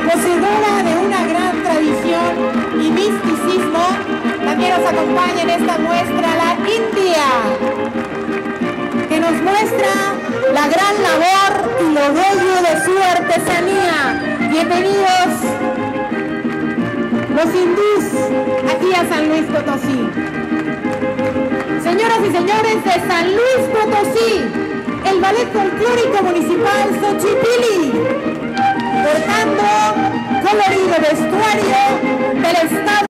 Poseedora de una gran tradición y misticismo, también nos acompaña en esta muestra la India, que nos muestra la gran labor y lo bello de su artesanía. Bienvenidos los hindús aquí a San Luis Potosí. Señoras y señores de San Luis Potosí, el Ballet Folclórico Municipal Xochipilco.